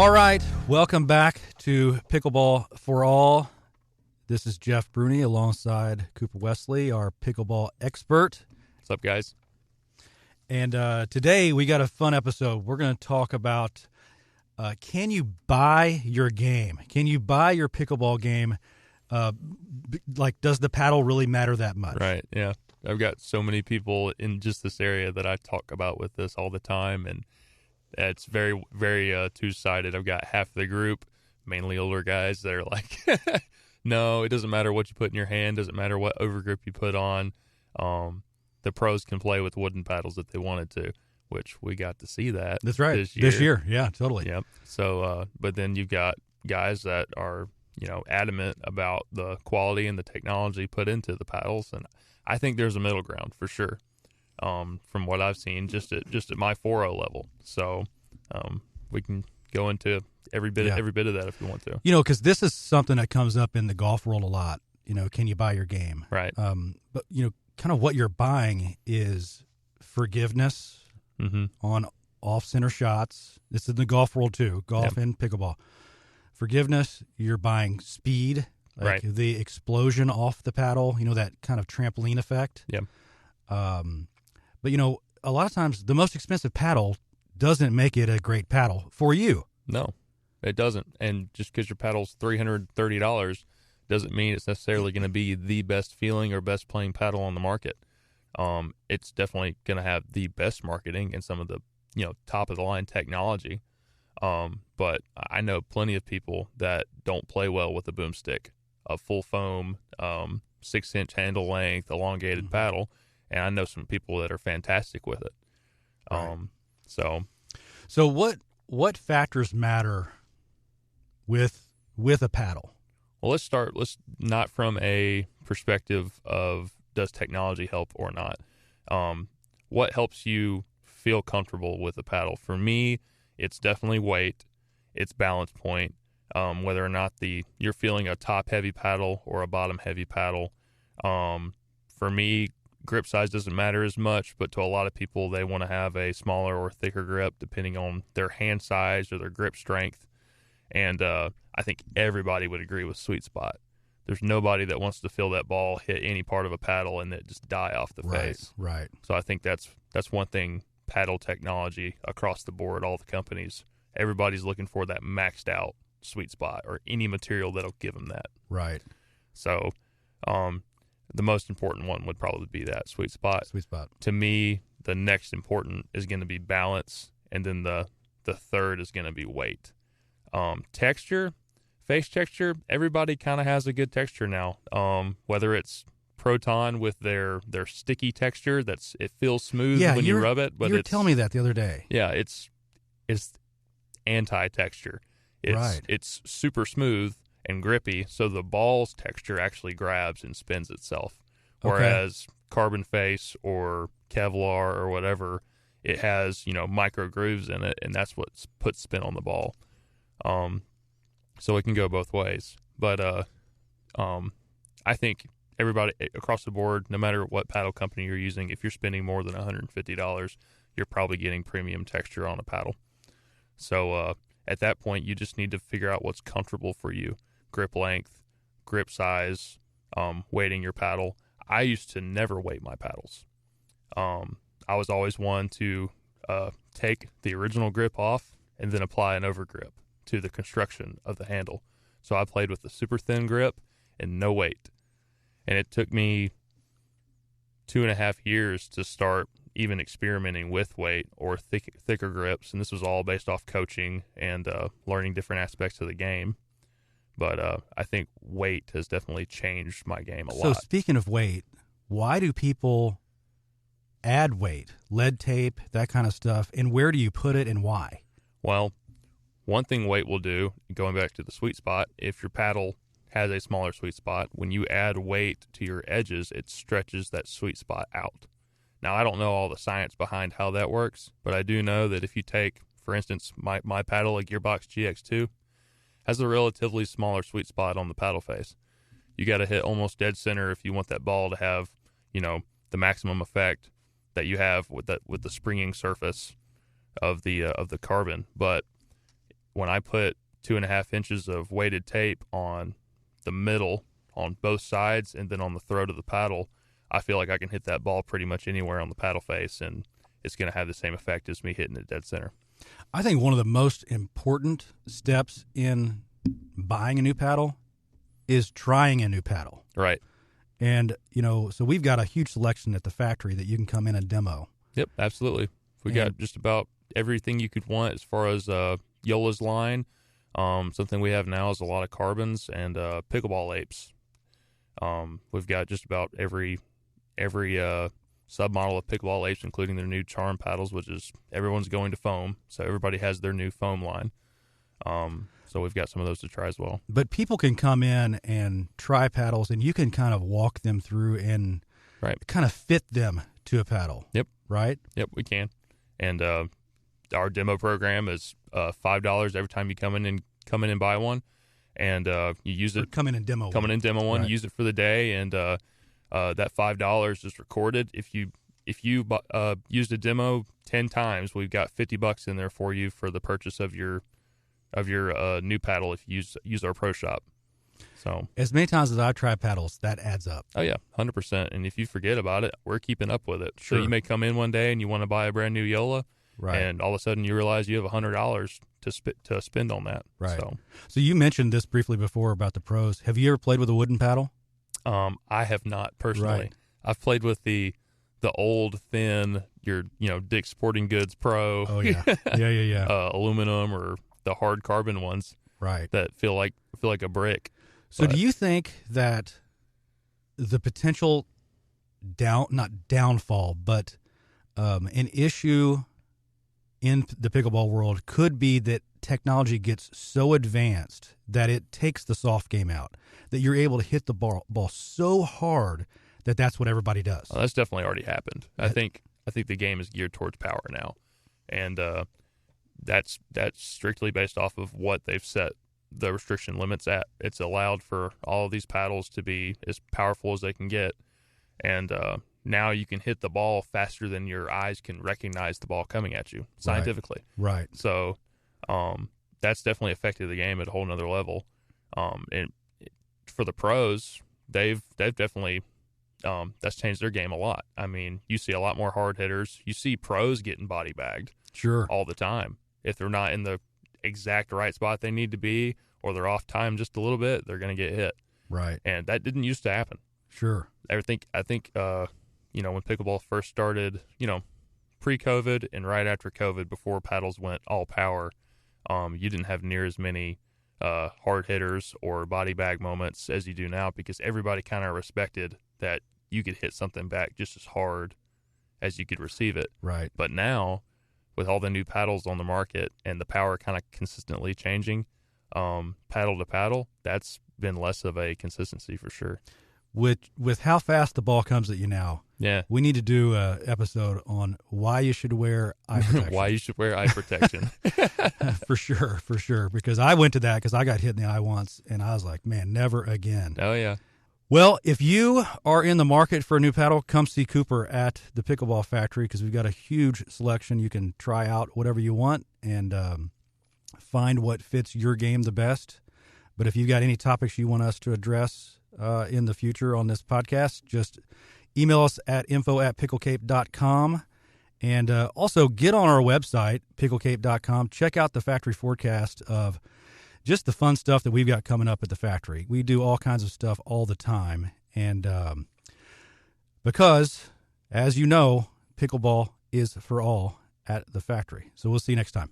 All right, welcome back to Pickleball for All. This is Jeff Bruni alongside Cooper Wesley, our pickleball expert. What's up, guys? And today we got a fun episode. We're going to talk about can you buy your game? Can you buy your pickleball game? Does the paddle really matter that much? Right, yeah. I've got so many people in just this area that I talk about with this all the time, and it's very, very two-sided. I've got half the group, mainly older guys, that are like, no, it doesn't matter what you put in your hand, doesn't matter what overgrip you put on. The pros can play with wooden paddles if they wanted to, which we got to see that. That's right. This year. Yeah, totally. Yep. So, but then you've got guys that are, adamant about the quality and the technology put into the paddles, and I think there's a middle ground for sure. From what I've seen, just at my 4.0 level. So, we can go into every bit of that if you want to. Because this is something that comes up in the golf world a lot. Can you buy your game? Right. But kind of what you're buying is forgiveness on off-center shots. This is in the golf world too, golf and pickleball. Forgiveness, you're buying speed, like the explosion off the paddle, that kind of trampoline effect. Yeah. But, a lot of times the most expensive paddle doesn't make it a great paddle for you. No, it doesn't. And just because your paddle's $330 doesn't mean it's necessarily going to be the best feeling or best playing paddle on the market. It's definitely going to have the best marketing and some of the, top of the line technology. But I know plenty of people that don't play well with a boomstick, a full foam, 6-inch handle length, elongated paddle. And I know some people that are fantastic with it. So what factors matter with a paddle? Well, let's not from a perspective of does technology help or not. What helps you feel comfortable with a paddle? For me, it's definitely weight, it's balance point, whether or not you're feeling a top heavy paddle or a bottom heavy paddle. For me, grip size doesn't matter as much, but to a lot of people, they want to have a smaller or thicker grip depending on their hand size or their grip strength. And I think everybody would agree with sweet spot. There's nobody that wants to feel that ball hit any part of a paddle and it just die off the face. Right. So I think that's one thing, paddle technology across the board, all the companies, everybody's looking for that maxed out sweet spot or any material that'll give them that. Right. So the most important one would probably be that sweet spot. Sweet spot. To me, the next important is going to be balance, and then the third is going to be weight. Texture, face texture, everybody kind of has a good texture now. Whether it's Proton with their sticky texture, it feels smooth when you rub it. But you were telling me that the other day. Yeah, it's anti-texture. It's super smooth and grippy, so the ball's texture actually grabs and spins itself. Whereas carbon face or Kevlar or whatever, it has micro grooves in it, and that's what puts spin on the ball. So it can go both ways. But I think everybody across the board, no matter what paddle company you're using, if you're spending more than $150, you're probably getting premium texture on a paddle. So at that point, you just need to figure out what's comfortable for you. Grip length, grip size, weighting your paddle. I used to never weight my paddles. I was always one to take the original grip off and then apply an overgrip to the construction of the handle. So I played with a super thin grip and no weight. And it took me 2.5 years to start even experimenting with weight or thicker grips. And this was all based off coaching and learning different aspects of the game. But I think weight has definitely changed my game a lot. So speaking of weight, why do people add weight, lead tape, that kind of stuff, and where do you put it and why? Well, one thing weight will do, going back to the sweet spot, if your paddle has a smaller sweet spot, when you add weight to your edges, it stretches that sweet spot out. Now, I don't know all the science behind how that works, but I do know that if you take, for instance, my paddle, a Gearbox GX2, has a relatively smaller sweet spot on the paddle face. You got to hit almost dead center if you want that ball to have, the maximum effect that you have with the springing surface of the carbon. But when I put 2.5 inches of weighted tape on the middle on both sides and then on the throat of the paddle, I feel like I can hit that ball pretty much anywhere on the paddle face, and it's going to have the same effect as me hitting it dead center. I think one of the most important steps in buying a new paddle is trying a new paddle. Right. And, so we've got a huge selection at the factory that you can come in and demo. Yep, absolutely. We got just about everything you could want as far as Yola's line. Something we have now is a lot of carbons and pickleball apes. We've got just about every submodel of pickleball apes, including their new charm paddles, which is everyone's going to foam. So everybody has their new foam line. So we've got some of those to try as well. But people can come in and try paddles, and you can kind of walk them through and kind of fit them to a paddle. Yep. Right? Yep, we can. And our demo program is $5 every time you come in and buy one, and you use it. Come in and demo one. Right. Use it for the day, and that $5 is recorded. If you used a demo 10 times, we've got $50 in there for you for the purchase of your new paddle if you use our pro shop. So as many times as I've tried paddles, that adds up. Oh yeah, 100%. And if you forget about it, we're keeping up with it. Sure. So you may come in one day and you want to buy a brand new Yola, right? And all of a sudden you realize you have $100 to spend on that. Right. So you mentioned this briefly before about the pros. Have you ever played with a wooden paddle? I have not personally. Right. I've played with the old thin Dick's Sporting Goods Pro. Oh yeah, yeah. Aluminum or the hard carbon ones, right? That feel like a brick. So do you think that the potential not downfall, but an issue in the pickleball world could be that technology gets so advanced that it takes the soft game out, that you're able to hit the ball so hard that that's what everybody does? Well, that's definitely already happened. I think the game is geared towards power now, and that's strictly based off of what they've set the restriction limits at. It's allowed for all of these paddles to be as powerful as they can get, and now you can hit the ball faster than your eyes can recognize the ball coming at you scientifically. Right. So that's definitely affected the game at a whole nother level. And for the pros, they've definitely that's changed their game a lot. I mean, you see a lot more hard hitters. You see pros getting body bagged all the time. If they're not in the exact right spot they need to be, or they're off time just a little bit, they're going to get hit. Right. And that didn't used to happen. Sure. I think when pickleball first started, pre-COVID and right after COVID, before paddles went all power, you didn't have near as many hard hitters or body bag moments as you do now, because everybody kind of respected that you could hit something back just as hard as you could receive it. Right. But now, with all the new paddles on the market and the power kind of consistently changing, paddle to paddle, that's been less of a consistency for sure. With how fast the ball comes at you now, we need to do an episode on why you should wear eye protection. Why you should wear eye protection. For sure. Because I went to that because I got hit in the eye once, and I was like, man, never again. Oh, yeah. Well, if you are in the market for a new paddle, come see Cooper at the Pickleball Factory, because we've got a huge selection. You can try out whatever you want and find what fits your game the best. But if you've got any topics you want us to address in the future on this podcast, just email us at info@picklecape.com. And also get on our website, picklecape.com. Check out the factory forecast of just the fun stuff that we've got coming up at the factory. We do all kinds of stuff all the time. And because, as you know, pickleball is for all at the factory. So we'll see you next time.